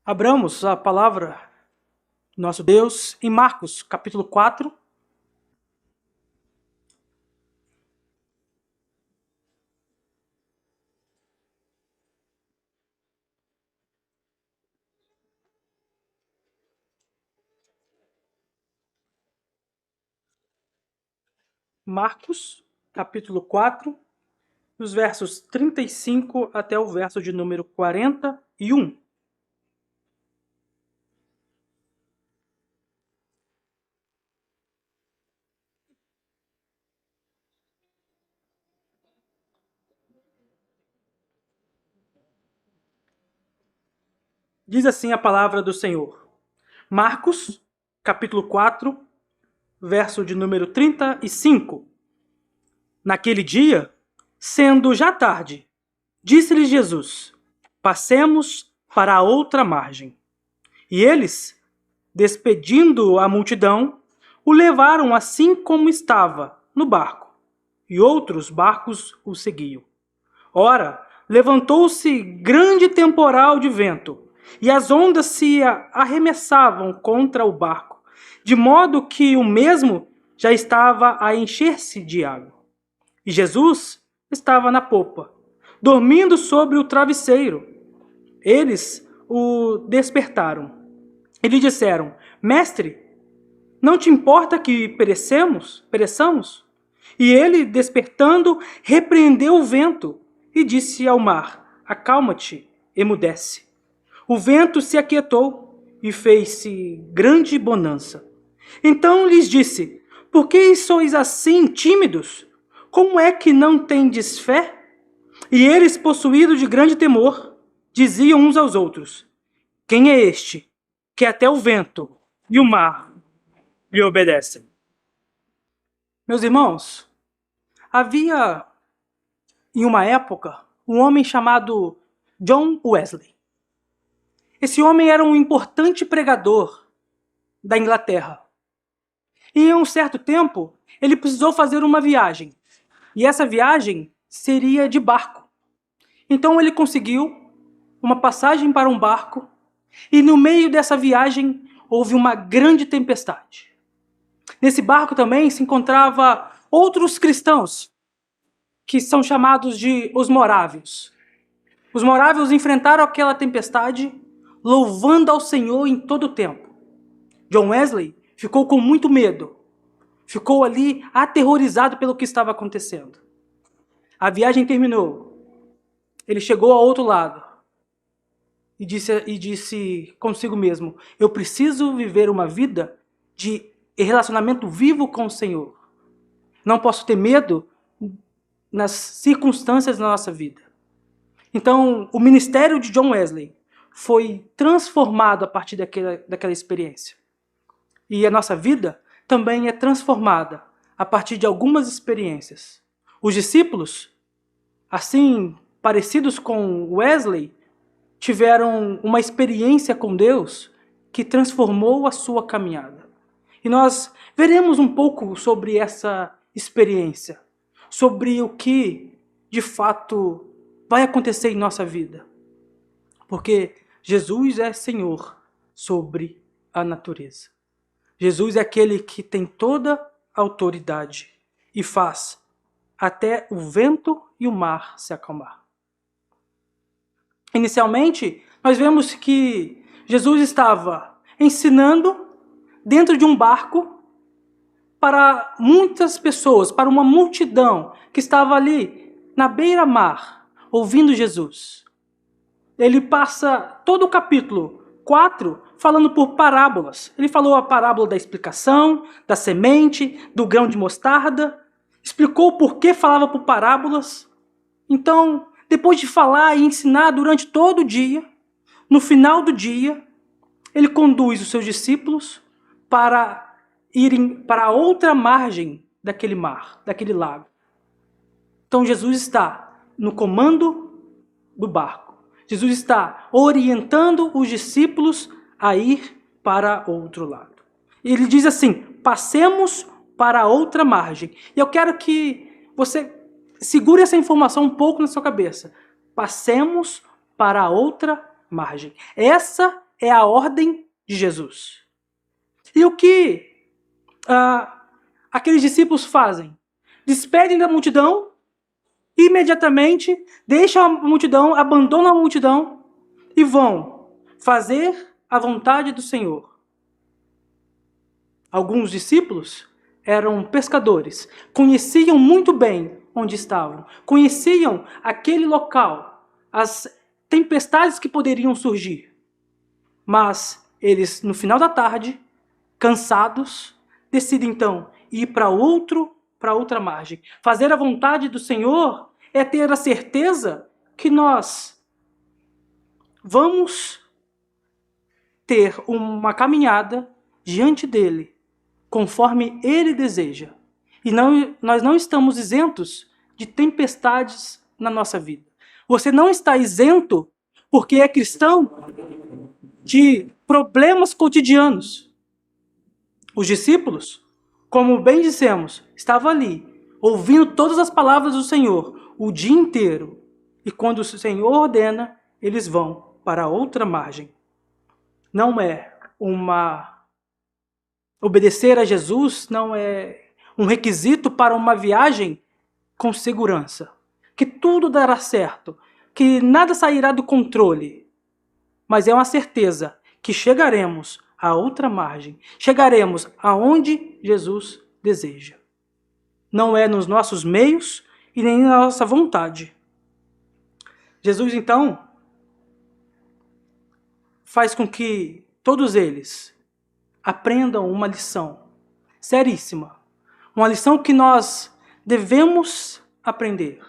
Abramos a palavra do nosso Deus em Marcos, capítulo 4. Marcos, capítulo 4, dos versos 35 até o verso de número 41. Diz assim a palavra do Senhor. Marcos, capítulo 4, verso de número 35. Naquele dia, sendo já tarde, disse-lhes Jesus: passemos para a outra margem. E eles, despedindo a multidão, o levaram assim como estava, no barco, e outros barcos o seguiam. Ora, levantou-se grande temporal de vento, e as ondas se arremessavam contra o barco, de modo que o mesmo já estava a encher-se de água. E Jesus estava na popa, dormindo sobre o travesseiro. Eles o despertaram e lhe disseram: Mestre, não te importa que pereçamos? E ele, despertando, repreendeu o vento e disse ao mar: acalma-te, emudece. O vento se aquietou e fez-se grande bonança. Então lhes disse: por que sois assim tímidos? Como é que não tendes fé? E eles, possuídos de grande temor, diziam uns aos outros: quem é este, que até o vento e o mar lhe obedecem? Meus irmãos, havia em uma época um homem chamado John Wesley. Esse homem era um importante pregador da Inglaterra. E em um certo tempo, ele precisou fazer uma viagem. E essa viagem seria de barco. Então ele conseguiu uma passagem para um barco, e no meio dessa viagem houve uma grande tempestade. Nesse barco também se encontrava outros cristãos, que são chamados de os morávios. Os morávios enfrentaram aquela tempestade, louvando ao Senhor em todo o tempo. John Wesley ficou com muito medo, ficou ali aterrorizado pelo que estava acontecendo. A viagem terminou. Ele chegou ao outro lado e disse consigo mesmo: eu preciso viver uma vida de relacionamento vivo com o Senhor. Não posso ter medo nas circunstâncias da nossa vida. Então, o ministério de John Wesley foi transformado a partir daquela experiência. E a nossa vida também é transformada a partir de algumas experiências. Os discípulos, assim parecidos com Wesley, tiveram uma experiência com Deus que transformou a sua caminhada. E nós veremos um pouco sobre essa experiência, sobre o que, de fato, vai acontecer em nossa vida. Porque Jesus é Senhor sobre a natureza. Jesus é aquele que tem toda a autoridade e faz até o vento e o mar se acalmar. Inicialmente, nós vemos que Jesus estava ensinando dentro de um barco para muitas pessoas, para uma multidão que estava ali na beira-mar, ouvindo Jesus. Ele passa todo o capítulo 4 falando por parábolas. Ele falou a parábola da explicação, da semente, do grão de mostarda, explicou por que falava por parábolas. Então, depois de falar e ensinar durante todo o dia, no final do dia, ele conduz os seus discípulos para irem para a outra margem daquele mar, daquele lago. Então Jesus está no comando do barco. Jesus está orientando os discípulos a ir para outro lado. Ele diz assim: passemos para a outra margem. E eu quero que você segure essa informação um pouco na sua cabeça. Passemos para a outra margem. Essa é a ordem de Jesus. E o que aqueles discípulos fazem? Despedem da multidão, imediatamente deixam a multidão, abandonam a multidão e vão fazer a vontade do Senhor. Alguns discípulos eram pescadores, conheciam muito bem onde estavam, conheciam aquele local, as tempestades que poderiam surgir. Mas eles, no final da tarde, cansados, decidem então ir para outra margem. Fazer a vontade do Senhor é ter a certeza que nós vamos ter uma caminhada diante dele, conforme ele deseja. E nós não estamos isentos de tempestades na nossa vida. Você não está isento, porque é cristão, de problemas cotidianos. Os discípulos, como bem dissemos, estavam ali, ouvindo todas as palavras do Senhor o dia inteiro. E quando o Senhor ordena, eles vão para outra margem. Não é obedecer a Jesus não é um requisito para uma viagem com segurança. Que tudo dará certo, que nada sairá do controle. Mas é uma certeza que chegaremos a outra margem. Chegaremos aonde Jesus deseja. Não é nos nossos meios e nem na nossa vontade. Jesus, então, faz com que todos eles aprendam uma lição seríssima. Uma lição que nós devemos aprender.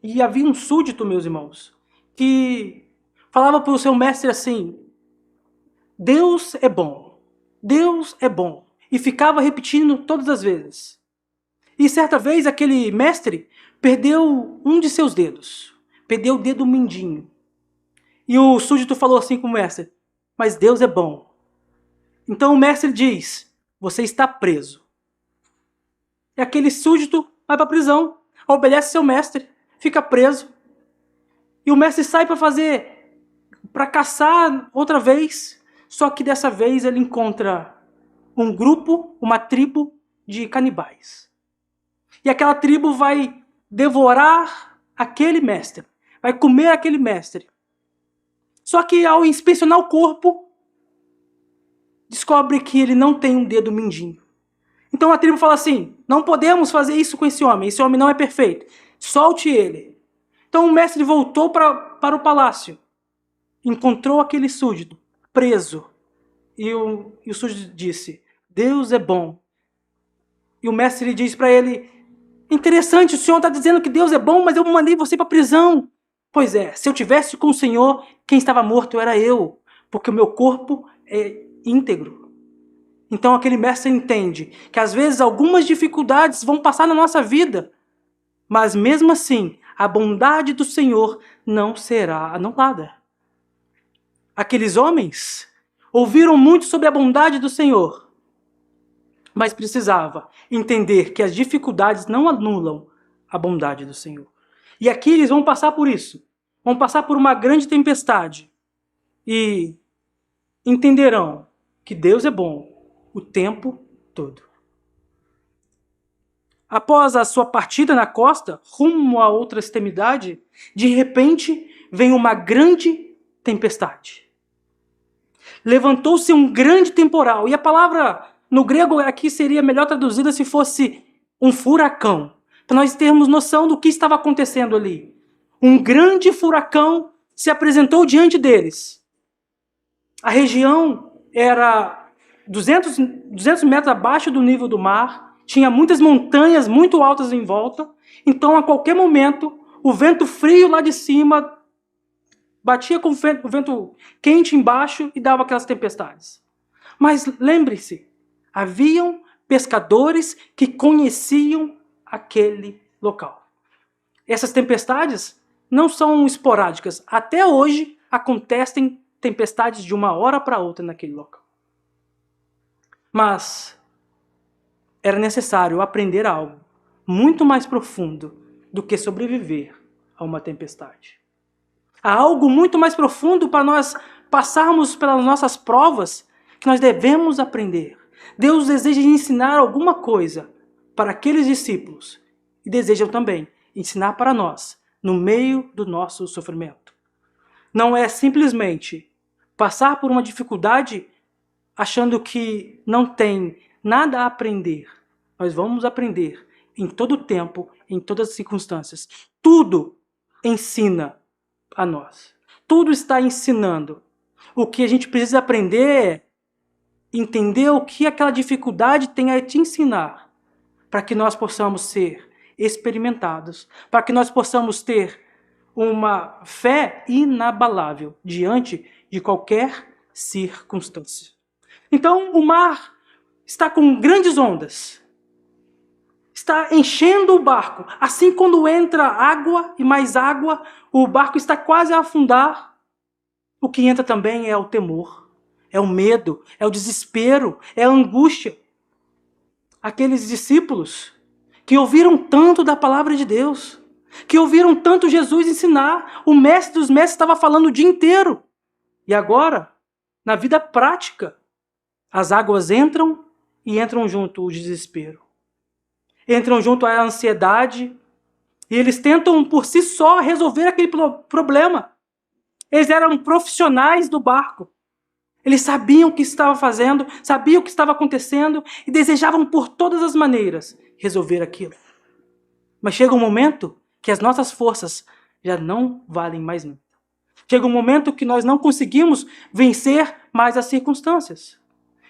E havia um súdito, meus irmãos, que falava para o seu mestre assim: Deus é bom, Deus é bom. E ficava repetindo todas as vezes. E certa vez aquele mestre perdeu um de seus dedos. Perdeu o dedo mindinho. E o súdito falou assim com o mestre: mas Deus é bom. Então o mestre diz: você está preso. E aquele súdito vai para a prisão, obedece seu mestre, fica preso. E o mestre sai para caçar outra vez, só que dessa vez ele encontra um grupo, uma tribo de canibais. E aquela tribo vai devorar aquele mestre, vai comer aquele mestre. Só que ao inspecionar o corpo, descobre que ele não tem um dedo mindinho. Então a tribo fala assim: não podemos fazer isso com esse homem não é perfeito, solte ele. Então o mestre voltou para o palácio, encontrou aquele súdito preso, e o súdito disse: Deus é bom. E o mestre diz para ele: interessante, o senhor está dizendo que Deus é bom, mas eu mandei você para a prisão. Pois é, se eu tivesse com o Senhor, quem estava morto era eu, porque o meu corpo é íntegro. Então aquele mestre entende que às vezes algumas dificuldades vão passar na nossa vida, mas mesmo assim, a bondade do Senhor não será anulada. Aqueles homens ouviram muito sobre a bondade do Senhor, mas precisava entender que as dificuldades não anulam a bondade do Senhor. E aqui eles vão passar por isso. Vão passar por uma grande tempestade. E entenderão que Deus é bom o tempo todo. Após a sua partida na costa, rumo a outra extremidade, de repente vem uma grande tempestade. Levantou-se um grande temporal. E a palavra no grego aqui seria melhor traduzida se fosse um furacão, para nós termos noção do que estava acontecendo ali. Um grande furacão se apresentou diante deles. A região era 200 metros abaixo do nível do mar, tinha muitas montanhas muito altas em volta, então a qualquer momento o vento frio lá de cima batia com o vento quente embaixo e dava aquelas tempestades. Mas lembre-se, haviam pescadores que conheciam aquele local. Essas tempestades não são esporádicas. Até hoje acontecem tempestades de uma hora para outra naquele local. Mas era necessário aprender algo muito mais profundo do que sobreviver a uma tempestade. Há algo muito mais profundo para nós passarmos pelas nossas provas que nós devemos aprender. Deus deseja ensinar alguma coisa para aqueles discípulos e deseja também ensinar para nós no meio do nosso sofrimento. Não é simplesmente passar por uma dificuldade achando que não tem nada a aprender. Nós vamos aprender em todo tempo, em todas as circunstâncias. Tudo ensina a nós. Tudo está ensinando. O que a gente precisa aprender é entender o que aquela dificuldade tem a te ensinar, para que nós possamos ser experimentados, para que nós possamos ter uma fé inabalável diante de qualquer circunstância. Então, o mar está com grandes ondas, está enchendo o barco. Assim, quando entra água e mais água, o barco está quase a afundar. O que entra também é o temor, é o medo, é o desespero, é a angústia. Aqueles discípulos que ouviram tanto da palavra de Deus, que ouviram tanto Jesus ensinar, o mestre dos mestres estava falando o dia inteiro. E agora, na vida prática, as águas entram e entram junto o desespero. Entram junto a ansiedade e eles tentam por si só resolver aquele problema. Eles eram profissionais do barco. Eles sabiam o que estavam fazendo, sabiam o que estava acontecendo e desejavam por todas as maneiras resolver aquilo. Mas chega um momento que as nossas forças já não valem mais nada. Chega um momento que nós não conseguimos vencer mais as circunstâncias.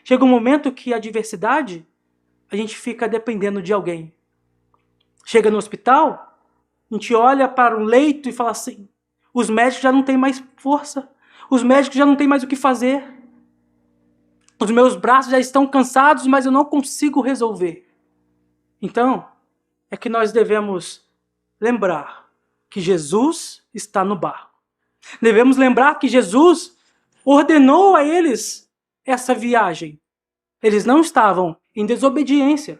Chega um momento que a adversidade, a gente fica dependendo de alguém. Chega no hospital, a gente olha para um leito e fala assim, os médicos já não têm mais força, os médicos já não têm mais o que fazer. Os meus braços já estão cansados, mas eu não consigo resolver. Então, é que nós devemos lembrar que Jesus está no barco. Devemos lembrar que Jesus ordenou a eles essa viagem. Eles não estavam em desobediência.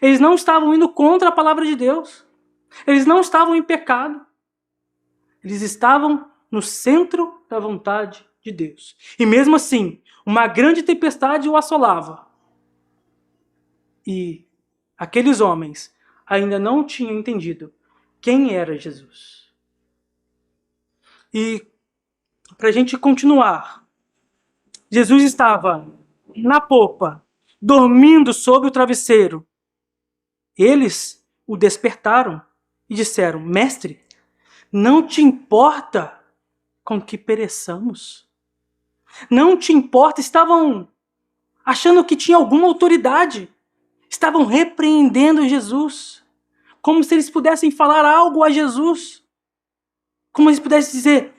Eles não estavam indo contra a palavra de Deus. Eles não estavam em pecado. Eles estavam no centro da vontade de Deus. E mesmo assim, uma grande tempestade o assolava. E aqueles homens ainda não tinham entendido quem era Jesus. E para a gente continuar, Jesus estava na popa, dormindo sob o travesseiro. Eles o despertaram e disseram, mestre, não te importa com que pereçamos? Não te importa? Estavam achando que tinha alguma autoridade. Estavam repreendendo Jesus. Como se eles pudessem falar algo a Jesus. Como se eles pudessem dizer,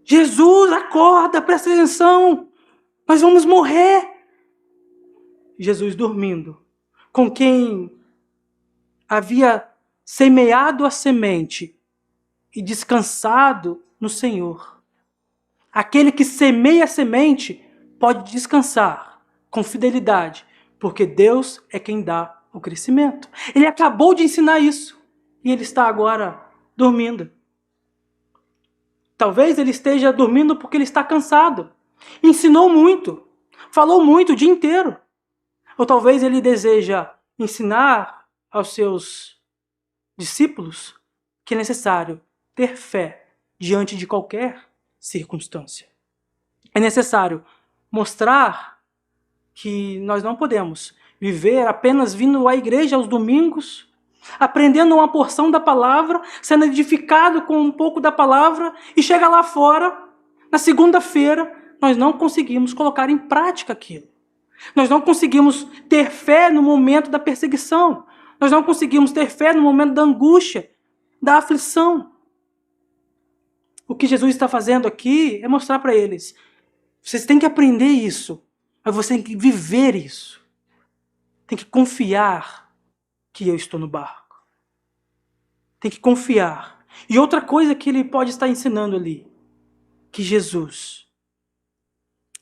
Jesus, acorda, presta atenção. Nós vamos morrer. Jesus dormindo, com quem havia semeado a semente e descansado no Senhor. Aquele que semeia a semente pode descansar com fidelidade, porque Deus é quem dá o crescimento. Ele acabou de ensinar isso e ele está agora dormindo. Talvez ele esteja dormindo porque ele está cansado. Ensinou muito, falou muito o dia inteiro. Ou talvez ele deseja ensinar aos seus discípulos que é necessário ter fé diante de qualquer circunstância. É necessário mostrar que nós não podemos viver apenas vindo à igreja aos domingos, aprendendo uma porção da palavra, sendo edificado com um pouco da palavra e chega lá fora, na segunda-feira, nós não conseguimos colocar em prática aquilo. Nós não conseguimos ter fé no momento da perseguição. Nós não conseguimos ter fé no momento da angústia, da aflição. O que Jesus está fazendo aqui é mostrar para eles, vocês têm que aprender isso, mas vocês têm que viver isso. Tem que confiar que eu estou no barco. Tem que confiar. E outra coisa que ele pode estar ensinando ali, que Jesus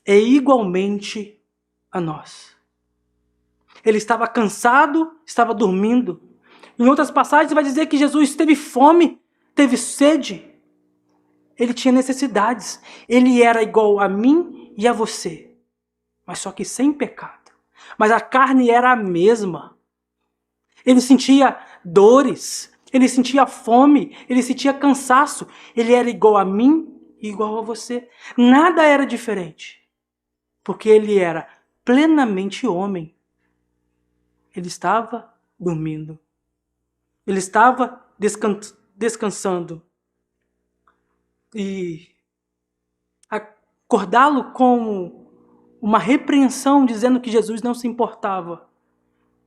é igualmente a nós. Ele estava cansado, estava dormindo. Em outras passagens vai dizer que Jesus teve fome, teve sede. ele tinha necessidades. Ele era igual a mim e a você, mas só que sem pecado. Mas a carne era a mesma. Ele sentia dores, ele sentia fome, ele sentia cansaço. Ele era igual a mim e igual a você. Nada era diferente, porque ele era plenamente homem. Ele estava dormindo. Ele estava descansando. E acordá-lo com uma repreensão dizendo que Jesus não se importava.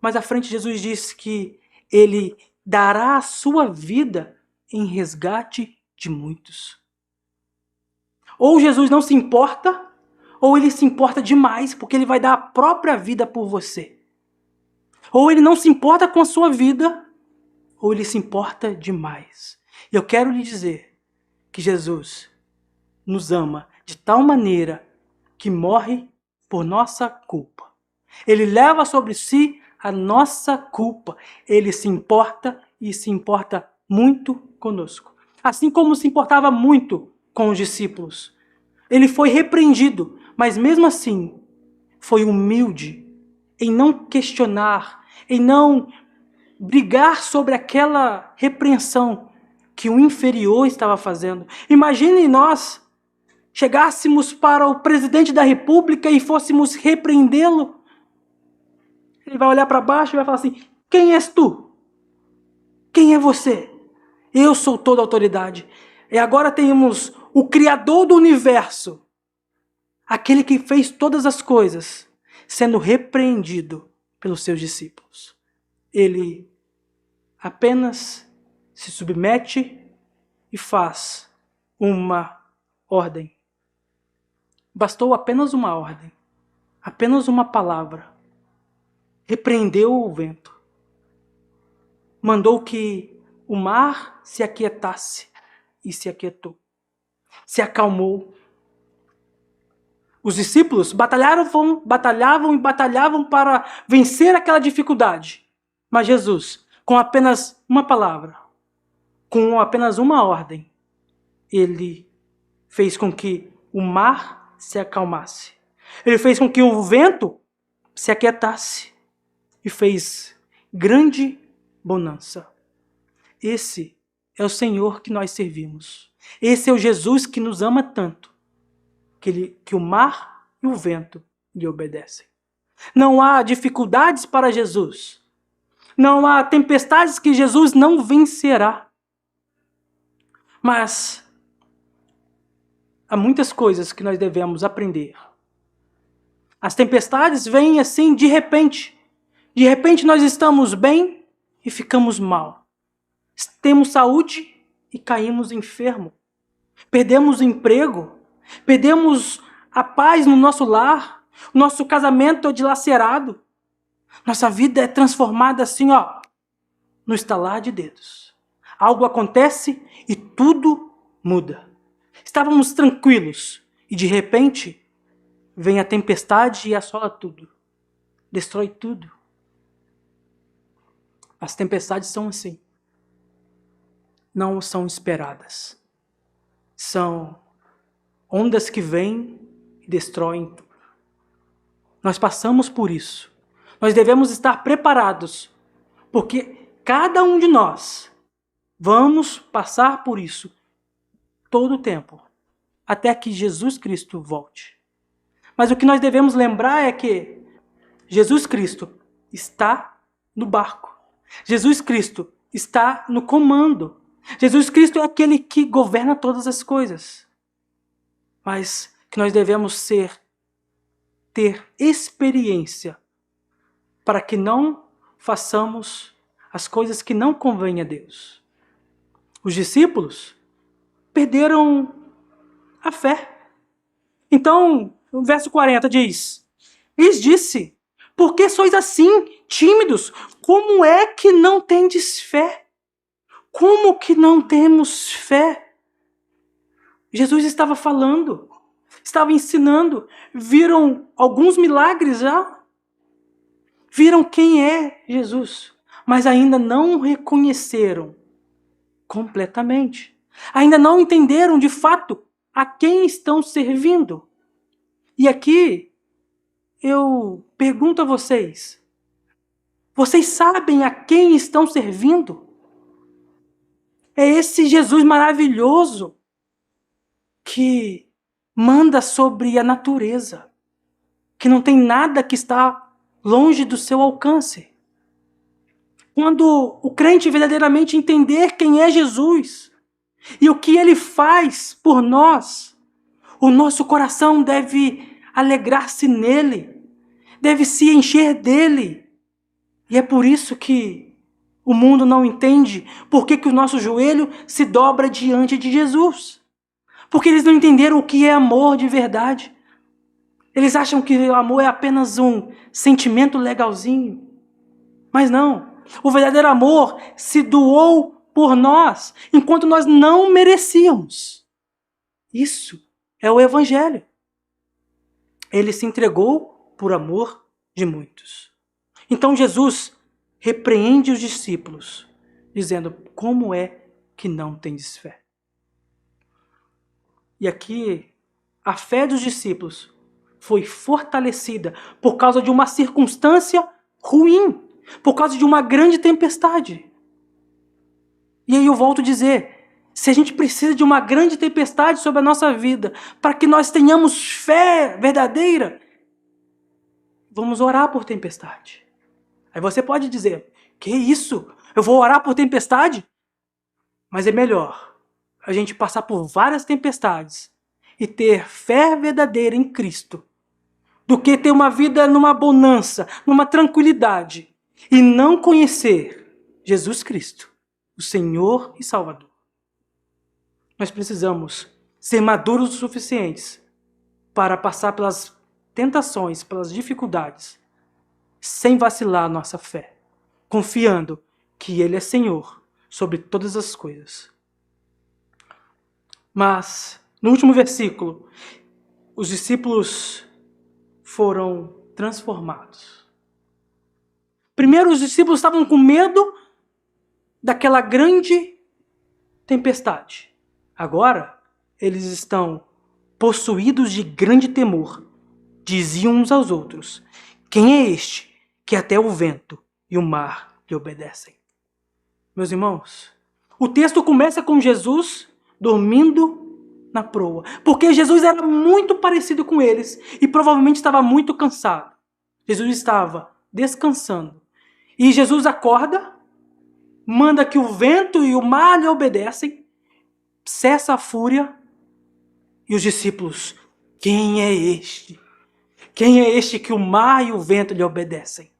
Mas à frente Jesus disse que ele dará a sua vida em resgate de muitos. Ou Jesus não se importa, ou ele se importa demais, porque ele vai dar a própria vida por você. Ou ele não se importa com a sua vida, ou ele se importa demais. E eu quero lhe dizer que Jesus nos ama de tal maneira que morre por nossa culpa. Ele leva sobre si a nossa culpa. Ele se importa e se importa muito conosco. Assim como se importava muito com os discípulos. Ele foi repreendido, mas mesmo assim foi humilde em não questionar, em não brigar sobre aquela repreensão que o inferior estava fazendo. Imagine nós chegássemos para o presidente da República e fôssemos repreendê-lo. Ele vai olhar para baixo e vai falar assim: quem és tu? Quem é você? Eu sou toda a autoridade. E agora temos o Criador do universo, aquele que fez todas as coisas, sendo repreendido pelos seus discípulos. Ele apenas se submete e faz uma ordem. Bastou apenas uma ordem, apenas uma palavra. Repreendeu o vento. Mandou que o mar se aquietasse e se aquietou. Se acalmou. Os discípulos batalhavam para vencer aquela dificuldade. Mas Jesus, com apenas uma palavra, com apenas uma ordem, ele fez com que o mar se acalmasse. Ele fez com que o vento se aquietasse e fez grande bonança. Esse é o Senhor que nós servimos. Esse é o Jesus que nos ama tanto, que o mar e o vento lhe obedecem. Não há dificuldades para Jesus. Não há tempestades que Jesus não vencerá. Mas há muitas coisas que nós devemos aprender. As tempestades vêm assim de repente. De repente nós estamos bem e ficamos mal. Temos saúde e caímos enfermo. Perdemos o emprego. Perdemos a paz no nosso lar. Nosso casamento é dilacerado. Nossa vida é transformada assim, no estalar de dedos. Algo acontece e tudo muda. Estávamos tranquilos e de repente vem a tempestade e assola tudo. Destrói tudo. As tempestades são assim. Não são esperadas. São ondas que vêm e destroem tudo. Nós passamos por isso. Nós devemos estar preparados, porque cada um de nós vamos passar por isso todo o tempo, até que Jesus Cristo volte. Mas o que nós devemos lembrar é que Jesus Cristo está no barco. Jesus Cristo está no comando. Jesus Cristo é aquele que governa todas as coisas. Mas que nós devemos ter experiência para que não façamos as coisas que não convêm a Deus. Os discípulos perderam a fé. Então, o verso 40 diz: lhes disse, por que sois assim, tímidos? Como é que não tendes fé? Como que não temos fé? Jesus estava falando, estava ensinando, viram alguns milagres já, viram quem é Jesus, mas ainda não o reconheceram completamente. Ainda não entenderam de fato a quem estão servindo. E aqui eu pergunto a vocês: vocês sabem a quem estão servindo? É esse Jesus maravilhoso que manda sobre a natureza, que não tem nada que está longe do seu alcance. Quando o crente verdadeiramente entender quem é Jesus e o que ele faz por nós, o nosso coração deve alegrar-se nele, deve se encher dele. E é por isso que o mundo não entende por que o nosso joelho se dobra diante de Jesus. Porque eles não entenderam o que é amor de verdade. Eles acham que o amor é apenas um sentimento legalzinho. Mas não. O verdadeiro amor se doou por nós, enquanto nós não merecíamos. Isso é o Evangelho. Ele se entregou por amor de muitos. Então Jesus repreende os discípulos, dizendo: como é que não tendes fé? E aqui, a fé dos discípulos foi fortalecida por causa de uma circunstância ruim, por causa de uma grande tempestade. E aí eu volto a dizer, se a gente precisa de uma grande tempestade sobre a nossa vida, para que nós tenhamos fé verdadeira, vamos orar por tempestade. Aí você pode dizer, que isso? Eu vou orar por tempestade? Mas é melhor a gente passar por várias tempestades e ter fé verdadeira em Cristo, do que ter uma vida numa bonança, numa tranquilidade, e não conhecer Jesus Cristo, o Senhor e Salvador. Nós precisamos ser maduros o suficientes para passar pelas tentações, pelas dificuldades, sem vacilar a nossa fé, confiando que Ele é Senhor sobre todas as coisas. Mas, no último versículo, os discípulos foram transformados. Primeiro, os discípulos estavam com medo daquela grande tempestade. Agora, eles estão possuídos de grande temor. Diziam uns aos outros: quem é este que até o vento e o mar lhe obedecem? Meus irmãos, o texto começa com Jesus dormindo na proa, porque Jesus era muito parecido com eles e provavelmente estava muito cansado. Jesus estava descansando. E Jesus acorda, manda que o vento e o mar lhe obedecem, cessa a fúria, e os discípulos: quem é este? Quem é este que o mar e o vento lhe obedecem?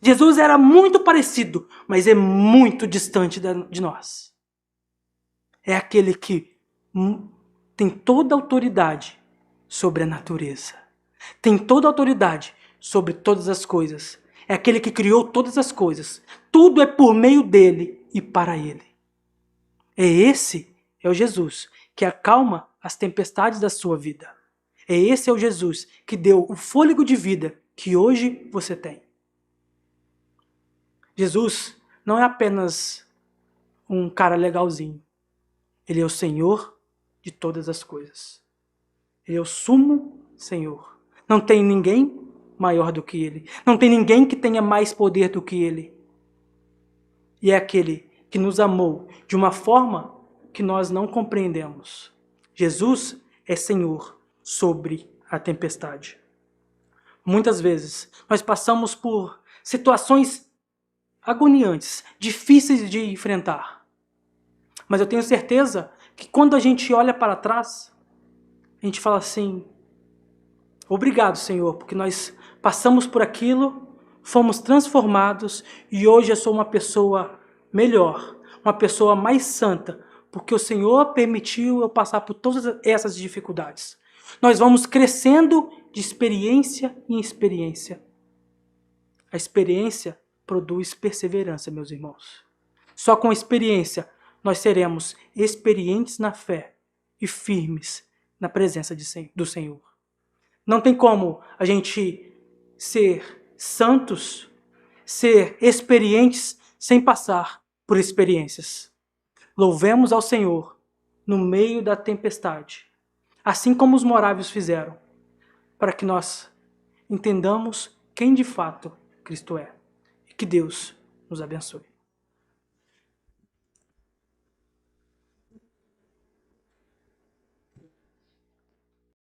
Jesus era muito parecido, mas é muito distante de nós. É aquele que tem toda a autoridade sobre a natureza. Tem toda a autoridade sobre todas as coisas. É aquele que criou todas as coisas. Tudo é por meio dele e para ele. Esse é o Jesus que acalma as tempestades da sua vida. Esse é o Jesus que deu o fôlego de vida que hoje você tem. Jesus não é apenas um cara legalzinho. Ele é o Senhor de todas as coisas. Ele é o sumo Senhor. Não tem ninguém maior do que Ele. Não tem ninguém que tenha mais poder do que Ele. E é aquele que nos amou de uma forma que nós não compreendemos. Jesus é Senhor sobre a tempestade. Muitas vezes nós passamos por situações agoniantes, difíceis de enfrentar. Mas eu tenho certeza que quando a gente olha para trás, a gente fala assim: obrigado, Senhor, porque nós passamos por aquilo, fomos transformados e hoje eu sou uma pessoa melhor, uma pessoa mais santa, porque o Senhor permitiu eu passar por todas essas dificuldades. Nós vamos crescendo de experiência em experiência. A experiência produz perseverança, meus irmãos. Só com a experiência nós seremos experientes na fé e firmes na presença do Senhor. Não tem como a gente ser santos, ser experientes sem passar por experiências. Louvemos ao Senhor no meio da tempestade, assim como os morávios fizeram, para que nós entendamos quem de fato Cristo é. E que Deus nos abençoe.